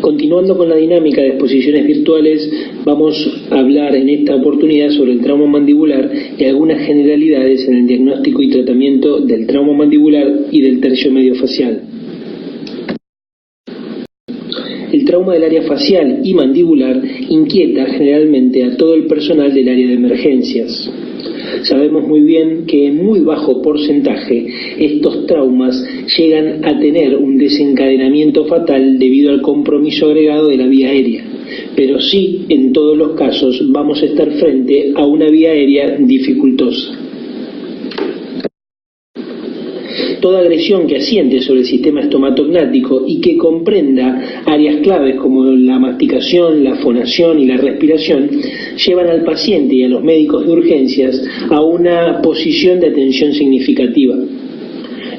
Continuando con la dinámica de exposiciones virtuales, vamos a hablar en esta oportunidad sobre el trauma mandibular y algunas generalidades en el diagnóstico y tratamiento del trauma mandibular y del tercio medio facial. El trauma del área facial y mandibular inquieta generalmente a todo el personal del área de emergencias. Sabemos muy bien que en muy bajo porcentaje estos traumas llegan a tener un desencadenamiento fatal debido al compromiso agregado de la vía aérea, pero sí en todos los casos vamos a estar frente a una vía aérea dificultosa. Toda agresión que asiente sobre el sistema estomatognático y que comprenda áreas claves como la masticación, la fonación y la respiración, llevan al paciente y a los médicos de urgencias a una posición de atención significativa.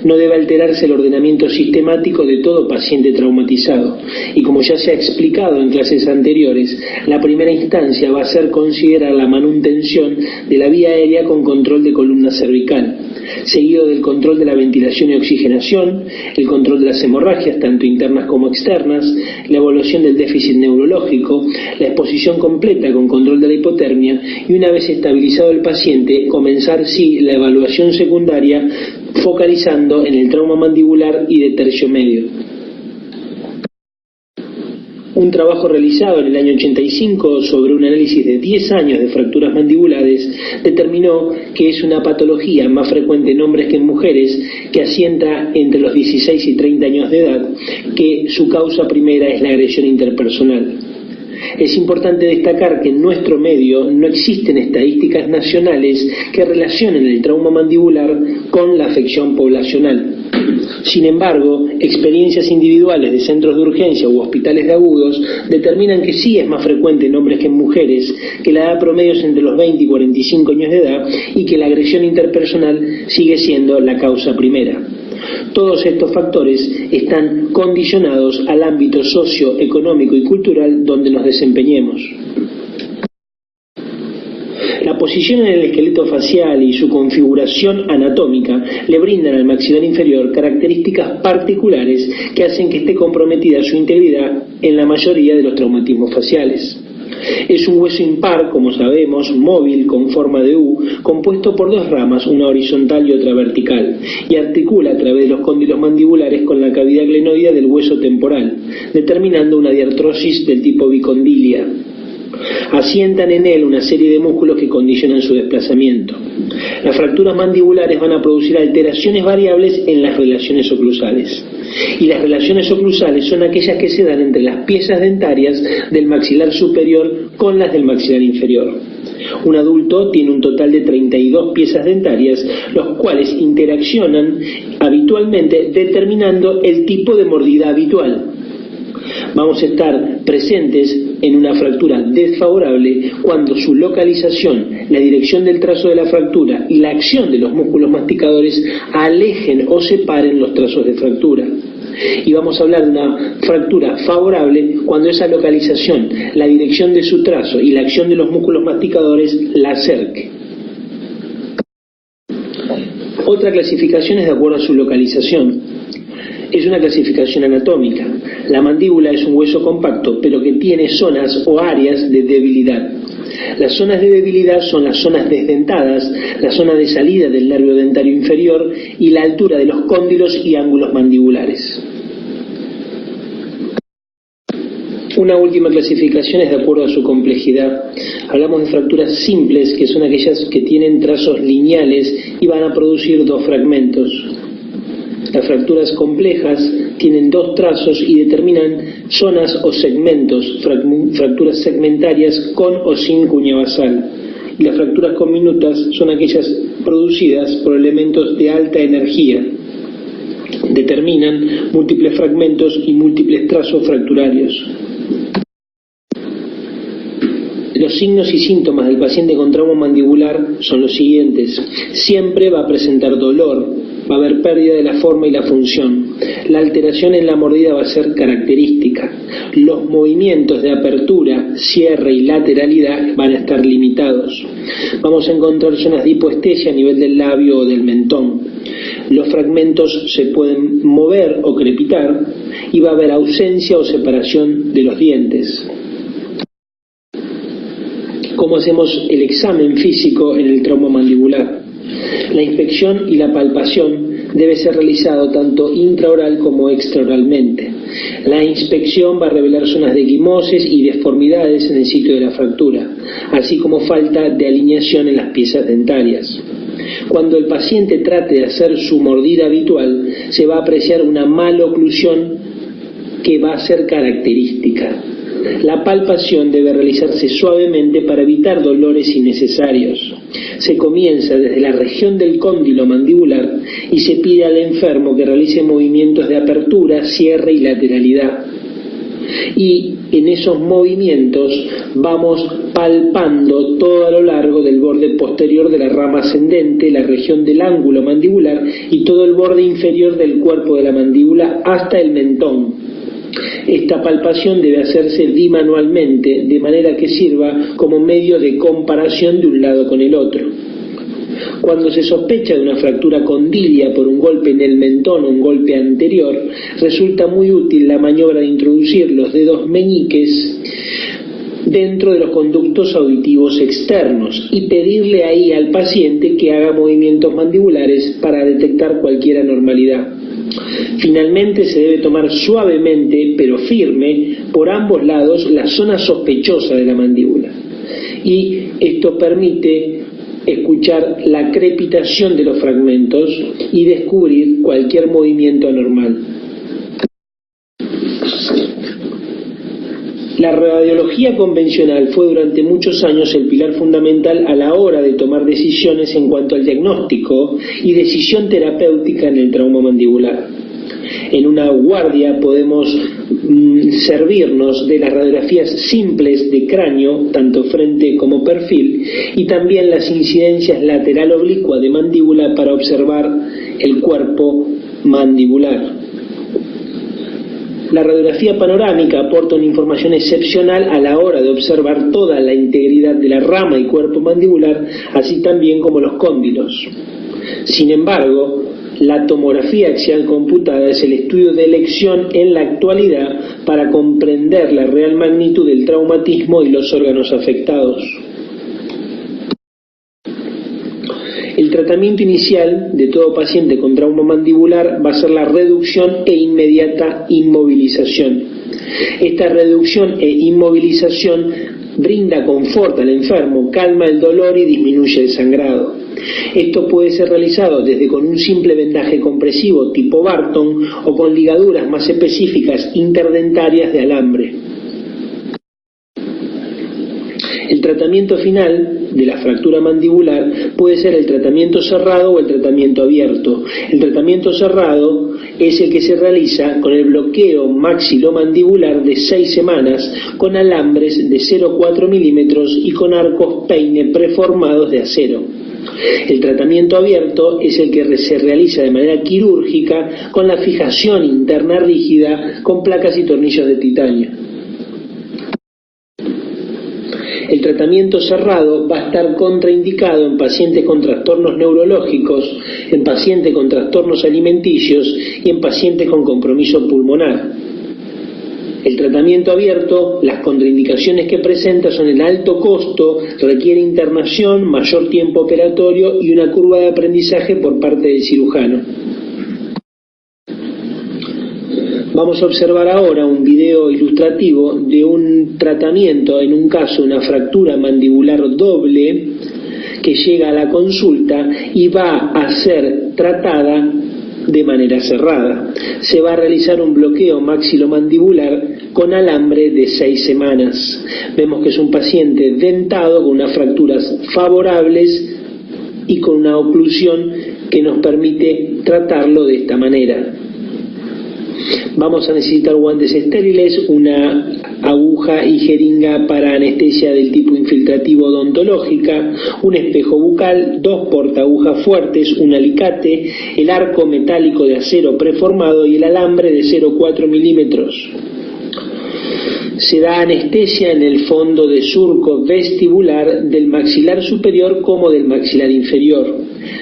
No debe alterarse el ordenamiento sistemático de todo paciente traumatizado. Y como ya se ha explicado en clases anteriores, la primera instancia va a ser considerar la manutención de la vía aérea con control de columna cervical, seguido del control de la ventilación y oxigenación, el control de las hemorragias, tanto internas como externas, la evaluación del déficit neurológico, la exposición completa con control de la hipotermia y una vez estabilizado el paciente, comenzar sí la evaluación secundaria focalizando en el trauma mandibular y de tercio medio. Un trabajo realizado en el año 85 sobre un análisis de 10 años de fracturas mandibulares determinó que es una patología más frecuente en hombres que en mujeres, que asienta entre los 16 y 30 años de edad, que su causa primera es la agresión interpersonal. Es importante destacar que en nuestro medio no existen estadísticas nacionales que relacionen el trauma mandibular con la afección poblacional. Sin embargo, experiencias individuales de centros de urgencia u hospitales de agudos determinan que sí es más frecuente en hombres que en mujeres, que la edad promedio es entre los 20 y 45 años de edad y que la agresión interpersonal sigue siendo la causa primera. Todos estos factores están condicionados al ámbito socioeconómico y cultural donde nos desempeñemos. La posición en el esqueleto facial y su configuración anatómica le brindan al maxilar inferior características particulares que hacen que esté comprometida su integridad en la mayoría de los traumatismos faciales. Es un hueso impar, como sabemos, móvil, con forma de U, compuesto por dos ramas, una horizontal y otra vertical, y articula a través de los cóndilos mandibulares con la cavidad glenoidea del hueso temporal, determinando una diartrosis del tipo bicondilia. Asientan en él una serie de músculos que condicionan su desplazamiento. Las fracturas mandibulares van a producir alteraciones variables en las relaciones oclusales. Y las relaciones oclusales son aquellas que se dan entre las piezas dentarias del maxilar superior con las del maxilar inferior. Un adulto tiene un total de 32 piezas dentarias, los cuales interaccionan habitualmente determinando el tipo de mordida habitual. Vamos a estar presentes en una fractura desfavorable cuando su localización, la dirección del trazo de la fractura y la acción de los músculos masticadores alejen o separen los trazos de fractura. Y vamos a hablar de una fractura favorable cuando esa localización, la dirección de su trazo y la acción de los músculos masticadores la acerque. Otra clasificación es de acuerdo a su localización. Es una clasificación anatómica. La mandíbula es un hueso compacto, pero que tiene zonas o áreas de debilidad. Las zonas de debilidad son las zonas desdentadas, la zona de salida del nervio dentario inferior y la altura de los cóndilos y ángulos mandibulares. Una última clasificación es de acuerdo a su complejidad. Hablamos de fracturas simples, que son aquellas que tienen trazos lineales y van a producir dos fragmentos. Las fracturas complejas tienen dos trazos y determinan zonas o segmentos, fracturas segmentarias con o sin cuña basal. Y las fracturas comminutas son aquellas producidas por elementos de alta energía. Determinan múltiples fragmentos y múltiples trazos fracturarios. Los signos y síntomas del paciente con trauma mandibular son los siguientes. Siempre va a presentar dolor, va a haber pérdida de la forma y la función. La alteración en la mordida va a ser característica. Los movimientos de apertura, cierre y lateralidad van a estar limitados. Vamos a encontrar zonas de hipoestesia a nivel del labio o del mentón. Los fragmentos se pueden mover o crepitar y va a haber ausencia o separación de los dientes. ¿Cómo hacemos el examen físico en el trauma mandibular? La inspección y la palpación debe ser realizado tanto intraoral como extraoralmente. La inspección va a revelar zonas de equimosis y deformidades en el sitio de la fractura, así como falta de alineación en las piezas dentarias. Cuando el paciente trate de hacer su mordida habitual, se va a apreciar una maloclusión que va a ser característica. La palpación debe realizarse suavemente para evitar dolores innecesarios. Se comienza desde la región del cóndilo mandibular y se pide al enfermo que realice movimientos de apertura, cierre y lateralidad. Y en esos movimientos vamos palpando todo a lo largo del borde posterior de la rama ascendente, la región del ángulo mandibular y todo el borde inferior del cuerpo de la mandíbula hasta el mentón. Esta palpación debe hacerse bimanualmente, de manera que sirva como medio de comparación de un lado con el otro. Cuando se sospecha de una fractura condilia por un golpe en el mentón o un golpe anterior, resulta muy útil la maniobra de introducir los dedos meñiques dentro de los conductos auditivos externos y pedirle ahí al paciente que haga movimientos mandibulares para detectar cualquier anormalidad. Finalmente se debe tomar suavemente pero firme por ambos lados la zona sospechosa de la mandíbula y esto permite escuchar la crepitación de los fragmentos y descubrir cualquier movimiento anormal. La radiología convencional fue durante muchos años el pilar fundamental a la hora de tomar decisiones en cuanto al diagnóstico y decisión terapéutica en el trauma mandibular. En una guardia podemos servirnos de las radiografías simples de cráneo, tanto frente como perfil, y también las incidencias lateral oblicua de mandíbula para observar el cuerpo mandibular. La radiografía panorámica aporta una información excepcional a la hora de observar toda la integridad de la rama y cuerpo mandibular, así también como los cóndilos. Sin embargo, la tomografía axial computada es el estudio de elección en la actualidad para comprender la real magnitud del traumatismo y los órganos afectados. El tratamiento inicial de todo paciente con trauma mandibular va a ser la reducción e inmediata inmovilización. Esta reducción e inmovilización brinda confort al enfermo, calma el dolor y disminuye el sangrado. Esto puede ser realizado desde con un simple vendaje compresivo tipo Barton o con ligaduras más específicas interdentarias de alambre. El tratamiento final de la fractura mandibular puede ser el tratamiento cerrado o el tratamiento abierto. El tratamiento cerrado es el que se realiza con el bloqueo maxilomandibular de 6 semanas con alambres de 0,4 milímetros y con arcos peine preformados de acero. El tratamiento abierto es el que se realiza de manera quirúrgica con la fijación interna rígida con placas y tornillos de titanio. El tratamiento cerrado va a estar contraindicado en pacientes con trastornos neurológicos, en pacientes con trastornos alimenticios y en pacientes con compromiso pulmonar. El tratamiento abierto, las contraindicaciones que presenta son el alto costo, requiere internación, mayor tiempo operatorio y una curva de aprendizaje por parte del cirujano. Vamos a observar ahora un video ilustrativo de un tratamiento, en un caso una fractura mandibular doble, que llega a la consulta y va a ser tratada de manera cerrada. Se va a realizar un bloqueo maxilomandibular con alambre de 6 semanas. Vemos que es un paciente dentado con unas fracturas favorables y con una oclusión que nos permite tratarlo de esta manera. Vamos a necesitar guantes estériles, una aguja y jeringa para anestesia del tipo infiltrativo odontológica, un espejo bucal, 2 portaagujas fuertes, un alicate, el arco metálico de acero preformado y el alambre de 0,4 milímetros. Se da anestesia en el fondo de surco vestibular del maxilar superior como del maxilar inferior.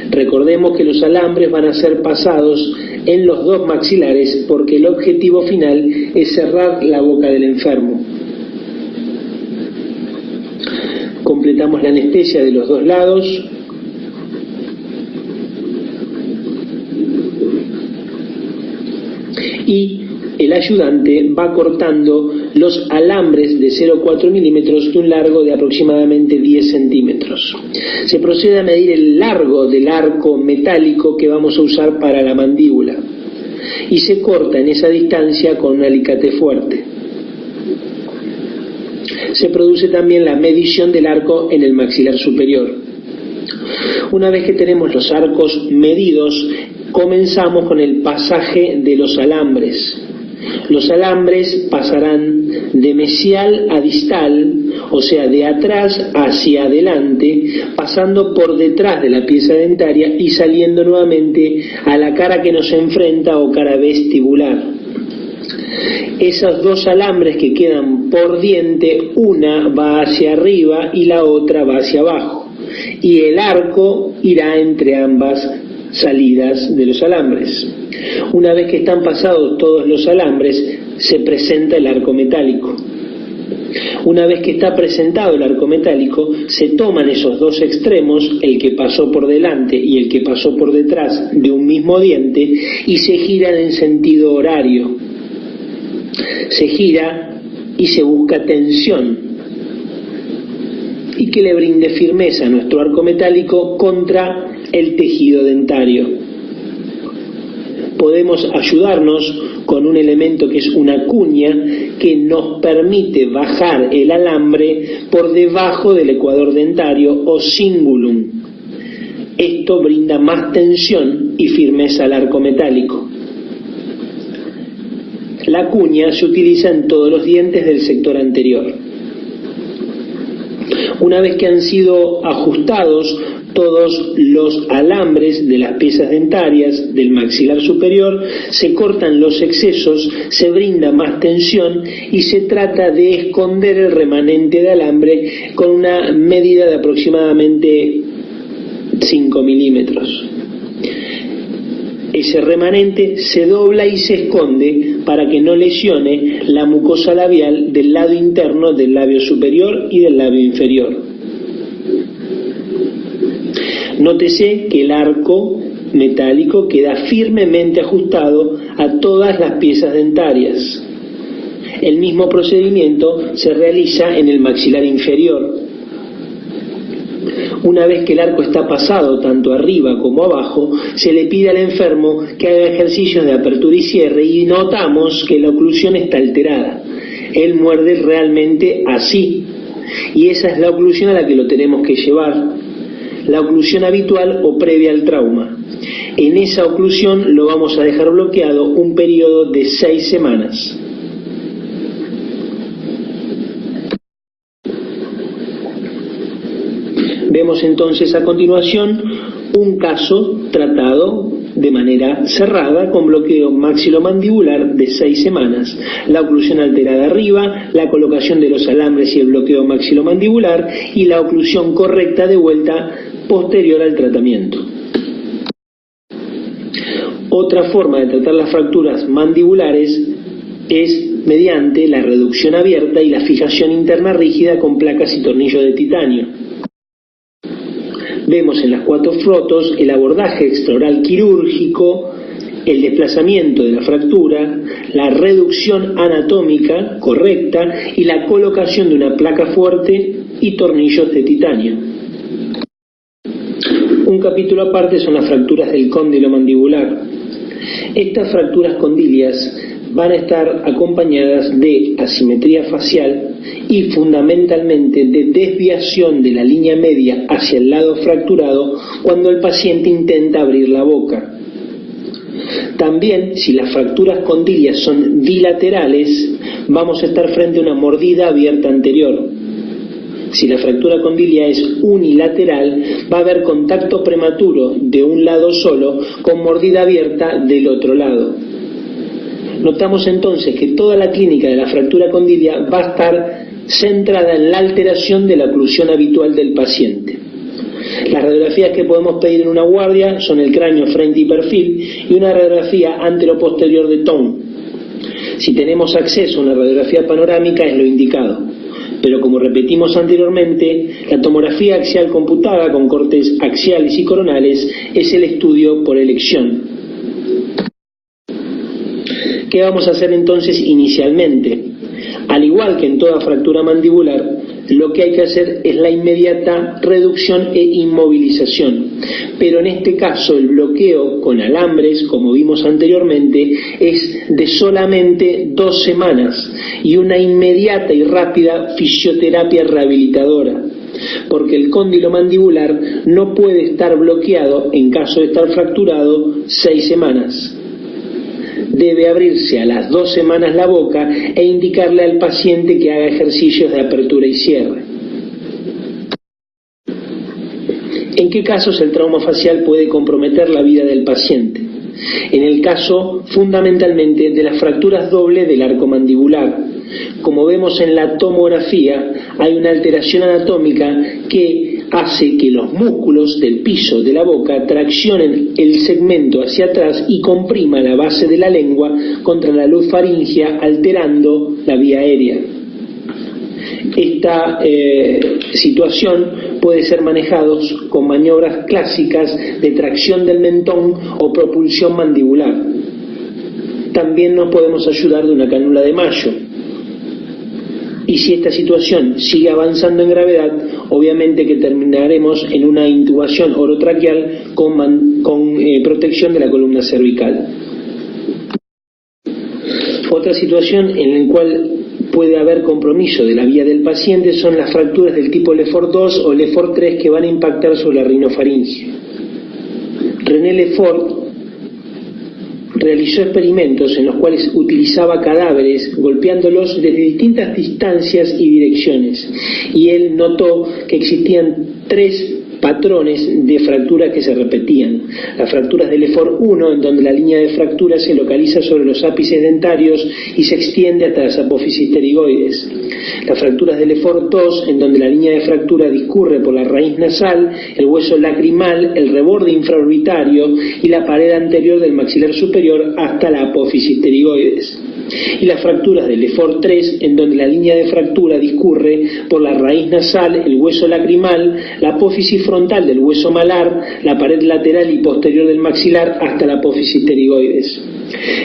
Recordemos que los alambres van a ser pasados en los dos maxilares porque el objetivo final es cerrar la boca del enfermo. Completamos la anestesia de los dos lados. Y el ayudante va cortando los alambres de 0,4 milímetros de un largo de aproximadamente 10 centímetros. Se procede a medir el largo del arco metálico que vamos a usar para la mandíbula y se corta en esa distancia con un alicate fuerte. Se produce también la medición del arco en el maxilar superior. Una vez que tenemos los arcos medidos, comenzamos con el pasaje de los alambres. Los alambres pasarán de mesial a distal, o sea, de atrás hacia adelante, pasando por detrás de la pieza dentaria y saliendo nuevamente a la cara que nos enfrenta o cara vestibular. Esos dos alambres que quedan por diente, una va hacia arriba y la otra va hacia abajo, y el arco irá entre ambas salidas de los alambres. Una vez que están pasados todos los alambres, se presenta el arco metálico. Una vez que está presentado el arco metálico, se toman esos dos extremos, el que pasó por delante y el que pasó por detrás de un mismo diente, y se giran en sentido horario. Se gira y se busca tensión y que le brinde firmeza a nuestro arco metálico contra el tejido dentario. Podemos ayudarnos con un elemento que es una cuña que nos permite bajar el alambre por debajo del ecuador dentario o cingulum. Esto brinda más tensión y firmeza al arco metálico. La cuña se utiliza en todos los dientes del sector anterior. Una vez que han sido ajustados todos los alambres de las piezas dentarias del maxilar superior, se cortan los excesos, se brinda más tensión y se trata de esconder el remanente de alambre con una medida de aproximadamente 5 milímetros. Ese remanente se dobla y se esconde para que no lesione la mucosa labial del lado interno del labio superior y del labio inferior. Nótese que el arco metálico queda firmemente ajustado a todas las piezas dentarias. El mismo procedimiento se realiza en el maxilar inferior. Una vez que el arco está pasado tanto arriba como abajo, se le pide al enfermo que haga ejercicios de apertura y cierre y notamos que la oclusión está alterada. Él muerde realmente así y esa es la oclusión a la que lo tenemos que llevar. La oclusión habitual o previa al trauma. En esa oclusión lo vamos a dejar bloqueado un periodo de 6 semanas. Vemos entonces a continuación un caso tratado de manera cerrada con bloqueo maxilomandibular de 6 semanas, la oclusión alterada arriba, la colocación de los alambres y el bloqueo maxilomandibular y la oclusión correcta de vuelta posterior al tratamiento. Otra forma de tratar las fracturas mandibulares es mediante la reducción abierta y la fijación interna rígida con placas y tornillos de titanio. Vemos en las 4 fotos el abordaje extraoral quirúrgico, el desplazamiento de la fractura, la reducción anatómica correcta y la colocación de una placa fuerte y tornillos de titanio. Un capítulo aparte son las fracturas del cóndilo mandibular. Estas fracturas condilias van a estar acompañadas de asimetría facial y fundamentalmente de desviación de la línea media hacia el lado fracturado cuando el paciente intenta abrir la boca. También, si las fracturas condilias son bilaterales, vamos a estar frente a una mordida abierta anterior. Si la fractura condilia es unilateral, va a haber contacto prematuro de un lado solo con mordida abierta del otro lado. Notamos entonces que toda la clínica de la fractura condilia va a estar centrada en la alteración de la oclusión habitual del paciente. Las radiografías que podemos pedir en una guardia son el cráneo frente y perfil y una radiografía antero-posterior de Tone. Si tenemos acceso a una radiografía panorámica es lo indicado, pero como repetimos anteriormente, la tomografía axial computada con cortes axiales y coronales es el estudio por elección. ¿Qué vamos a hacer entonces inicialmente? Al igual que en toda fractura mandibular, lo que hay que hacer es la inmediata reducción e inmovilización. Pero en este caso el bloqueo con alambres, como vimos anteriormente, es de solamente 2 semanas y una inmediata y rápida fisioterapia rehabilitadora, porque el cóndilo mandibular no puede estar bloqueado en caso de estar fracturado 6 semanas. Debe abrirse a las 2 semanas la boca e indicarle al paciente que haga ejercicios de apertura y cierre. ¿En qué casos el trauma facial puede comprometer la vida del paciente? En el caso fundamentalmente de las fracturas dobles del arco mandibular. Como vemos en la tomografía, hay una alteración anatómica que hace que los músculos del piso de la boca traccionen el segmento hacia atrás y comprima la base de la lengua contra la luz faríngea, alterando la vía aérea. Esta situación puede ser manejada con maniobras clásicas de tracción del mentón o propulsión mandibular. También nos podemos ayudar de una cánula de Mayo. Y si esta situación sigue avanzando en gravedad, obviamente que terminaremos en una intubación orotraqueal con protección de la columna cervical. Otra situación en la cual puede haber compromiso de la vía del paciente son las fracturas del tipo Lefort 2 o Lefort 3 que van a impactar sobre la rinofaringe. René Lefort realizó experimentos en los cuales utilizaba cadáveres golpeándolos desde distintas distancias y direcciones, y él notó que existían 3 patrones de fracturas que se repetían. Las fracturas de Lefort 1, en donde la línea de fractura se localiza sobre los ápices dentarios y se extiende hasta las apófisis pterigoides. Las fracturas de Lefort 2, en donde la línea de fractura discurre por la raíz nasal, el hueso lacrimal, el reborde infraorbitario y la pared anterior del maxilar superior hasta la apófisis pterigoides. Y las fracturas de Lefort 3, en donde la línea de fractura discurre por la raíz nasal, el hueso lacrimal, la apófisis frontal del hueso malar, la pared lateral y posterior del maxilar hasta la apófisis pterigoides.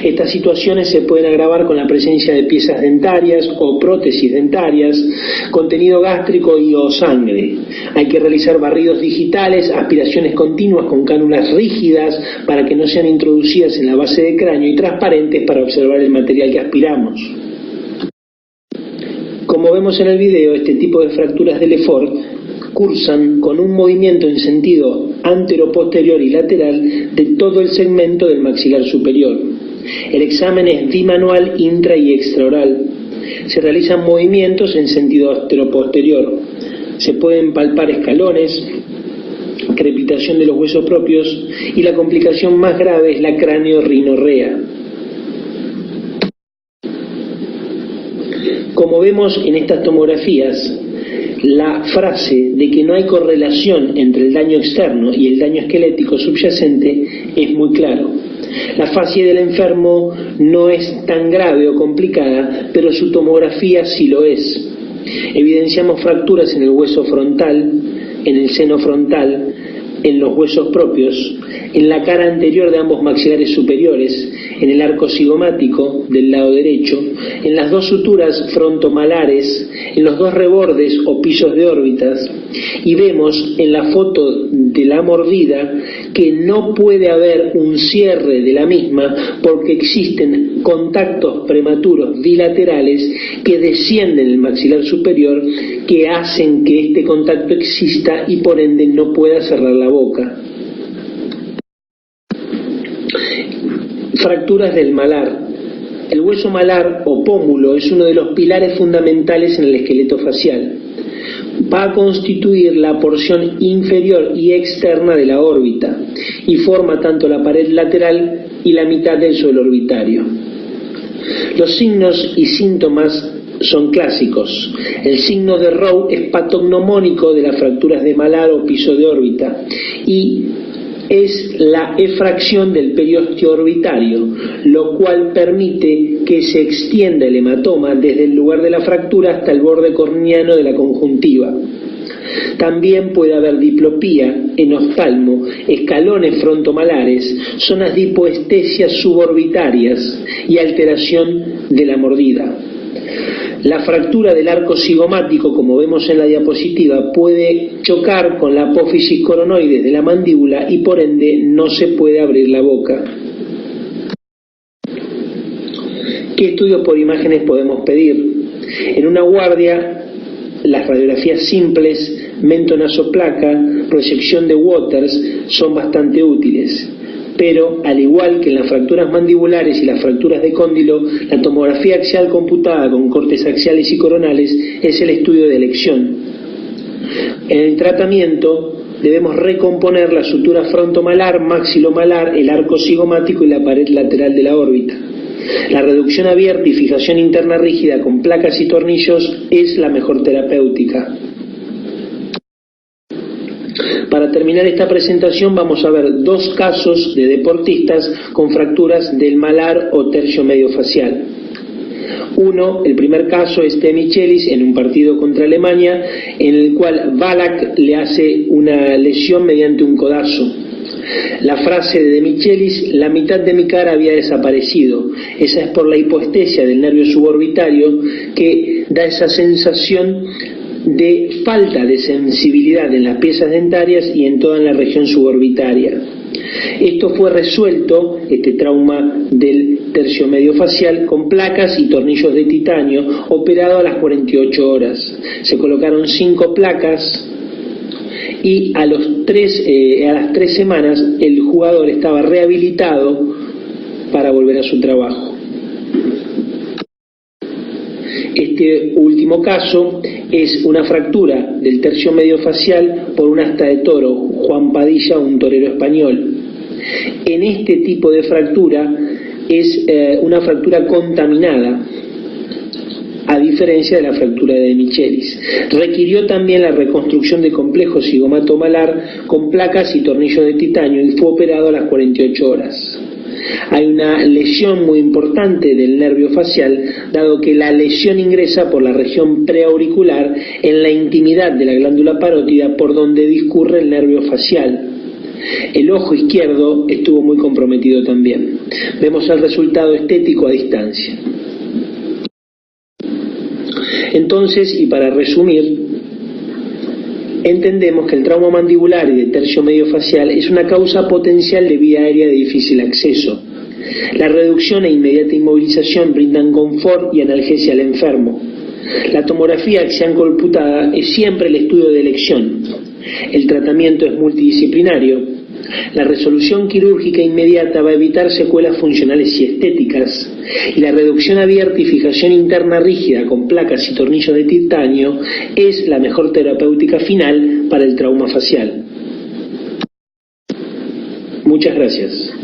Estas situaciones se pueden agravar con la presencia de piezas dentarias o prótesis dentarias, contenido gástrico y o sangre. Hay que realizar barridos digitales, aspiraciones continuas con cánulas rígidas para que no sean introducidas en la base del cráneo y transparentes para observar el material que aspiramos. Como vemos en el video, este tipo de fracturas de Lefort cursan con un movimiento en sentido antero-posterior y lateral de todo el segmento del maxilar superior. El examen es bimanual, intra y extraoral. Se realizan movimientos en sentido antero-posterior. Se pueden palpar escalones, crepitación de los huesos propios y la complicación más grave es la craneorrinorrea. Como vemos en estas tomografías, la frase de que no hay correlación entre el daño externo y el daño esquelético subyacente es muy claro. La fascia del enfermo no es tan grave o complicada, pero su tomografía sí lo es. Evidenciamos fracturas en el hueso frontal, en el seno frontal, en los huesos propios, en la cara anterior de ambos maxilares superiores, en el arco cigomático del lado derecho, en las 2 suturas frontomalares, en los 2 rebordes o pisos de órbitas, y vemos en la foto de la mordida que no puede haber un cierre de la misma porque existen contactos prematuros bilaterales que descienden el maxilar superior que hacen que este contacto exista y por ende no pueda cerrar la boca. Fracturas del malar. El hueso malar o pómulo es uno de los pilares fundamentales en el esqueleto facial. Va a constituir la porción inferior y externa de la órbita y forma tanto la pared lateral y la mitad del suelo orbitario. Los signos y síntomas son clásicos. El signo de Rowe es patognomónico de las fracturas de malar o piso de órbita y es la efracción del periósteo orbitario, lo cual permite que se extienda el hematoma desde el lugar de la fractura hasta el borde corneano de la conjuntiva. También puede haber diplopía, enoftalmo, escalones frontomalares, zonas de hipoestesia suborbitarias y alteración de la mordida. La fractura del arco cigomático, como vemos en la diapositiva, puede chocar con la apófisis coronoides de la mandíbula y por ende no se puede abrir la boca. ¿Qué estudios por imágenes podemos pedir? En una guardia, las radiografías simples, mentonasoplaca, proyección de Waters son bastante útiles. Pero, al igual que en las fracturas mandibulares y las fracturas de cóndilo, la tomografía axial computada con cortes axiales y coronales es el estudio de elección. En el tratamiento debemos recomponer la sutura frontomalar, maxilomalar, el arco cigomático y la pared lateral de la órbita. La reducción abierta y fijación interna rígida con placas y tornillos es la mejor terapéutica. Para terminar esta presentación vamos a ver dos casos de deportistas con fracturas del malar o tercio medio facial. El primer caso es De Michelis en un partido contra Alemania, en el cual Ballack le hace una lesión mediante un codazo. La frase de Michelis: la mitad de mi cara había desaparecido. Esa es por la hipoestesia del nervio suborbitario, que da esa sensación de falta de sensibilidad en las piezas dentarias y en toda la región suborbitaria. Esto fue resuelto, este trauma del tercio medio facial, con placas y tornillos de titanio, operado a las 48 horas. Se colocaron 5 placas y a las 3 semanas el jugador estaba rehabilitado para volver a su trabajo. Este último caso es una fractura del tercio medio facial por un asta de toro, Juan Padilla, un torero español. En este tipo de fractura es una fractura contaminada, a diferencia de la fractura de Michelis. Requirió también la reconstrucción de complejo cigomato-malar con placas y tornillos de titanio y fue operado a las 48 horas. Hay una lesión muy importante del nervio facial, dado que la lesión ingresa por la región preauricular en la intimidad de la glándula parótida por donde discurre el nervio facial. El ojo izquierdo estuvo muy comprometido también. Vemos el resultado estético a distancia. Entonces, y para resumir, entendemos que el trauma mandibular y de tercio medio facial es una causa potencial de vía aérea de difícil acceso. La reducción e inmediata inmovilización brindan confort y analgesia al enfermo. La tomografía axial computada es siempre el estudio de elección. El tratamiento es multidisciplinario. La resolución quirúrgica inmediata va a evitar secuelas funcionales y estéticas, y la reducción abierta y fijación interna rígida con placas y tornillos de titanio es la mejor terapéutica final para el trauma facial. Muchas gracias.